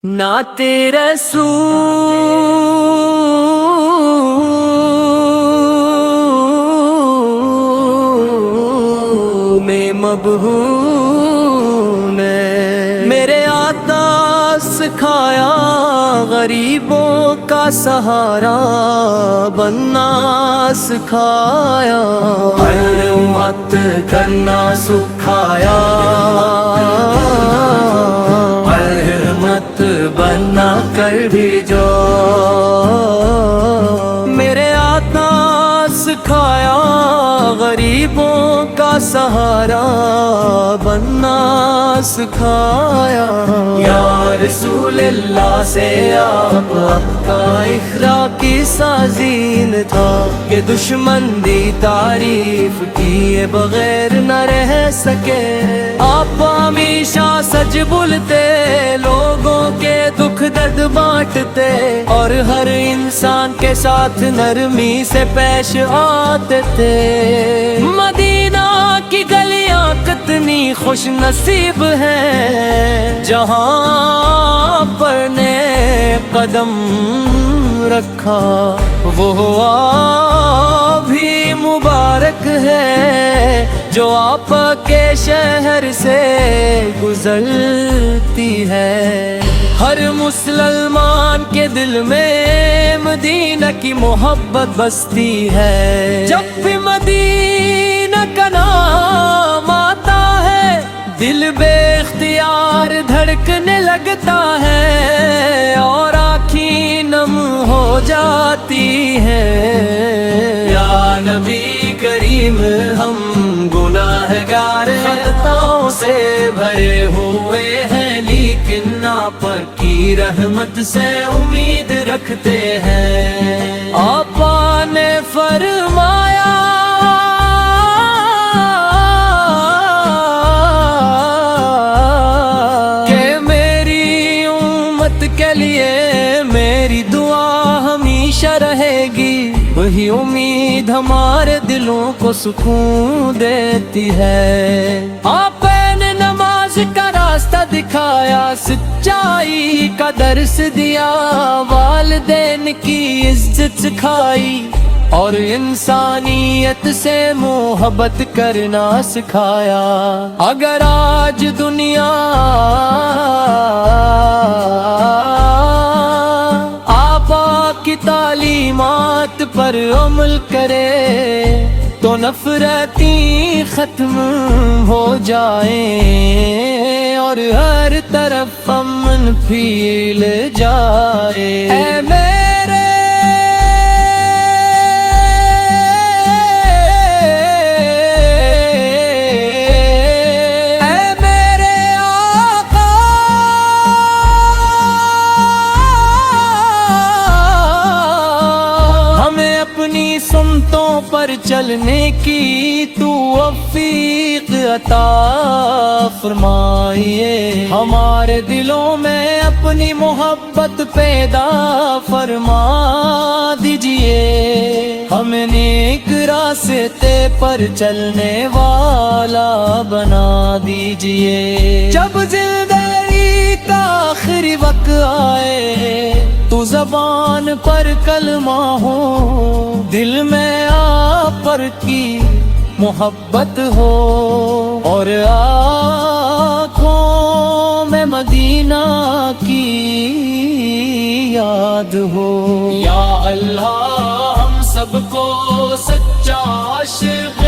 نعت رسول میں مبہون ہے، میرے آقا سکھایا غریبوں کا سہارا بننا سکھایا، مت کرنا سکھایا، مت بنا کر بھی جو میرے آقا سکھایا غریبوں کا سہارا بننا سکھایا، یا رسول اللہ سے آپ کا اخلاقی سازین تھا کہ دشمن دی تعریف کیے بغیر نہ رہ سکے، آپ ہمیشہ سچ بولتے، لوگوں کے دکھ درد بانٹتے اور ہر انسان کے ساتھ نرمی سے پیش آتے تھے۔ مدینہ کی گلیاں کتنی خوش نصیب ہیں جہاں پر نے قدم رکھا، وہ بھی مبارک ہے جو آپ کے شہر سے گزرتی ہے۔ ہر مسلمان کے دل میں مدینہ کی محبت بستی ہے، جب بھی مدینہ کا نام آتا ہے دل بے اختیار دھڑکنے لگتا ہے اور آنکھیں نم ہو جاتی ہیں۔ یا نبی کریم ہم گناہگار خطاؤں سے بھرے ہوئے ہیں، لیکن آپ کی رحمت سے امید رکھتے ہیں۔ آپ نے فرمایا کہ میری امت کے لیے میری دعا ہمیشہ رہے گی، وہی امید ہمارے دلوں کو سکون دیتی ہے۔ آپ نے نماز کا راستہ دکھایا، سچائی کا درس دیا، والدین کی عزت سکھائی اور انسانیت سے محبت کرنا سکھایا۔ اگر آج دنیا کی تعلیمات پر عمل کرے تو نفرتی ختم ہو جائیں اور ہر طرف امن پھیل جائے۔ اے میرے سنتوں پر چلنے کی توفیق عطا فرمائیے، ہمارے دلوں میں اپنی محبت پیدا فرما دیجئے، ہمیں نیک راستے پر چلنے والا بنا دیجئے۔ جب زندگی کا آخری وقت آئے تو زبان پر کلمہ ہو، دل میں آپ پر کی محبت ہو اور آنکھوں میں مدینہ کی یاد ہو۔ یا اللہ ہم سب کو سچا عاشق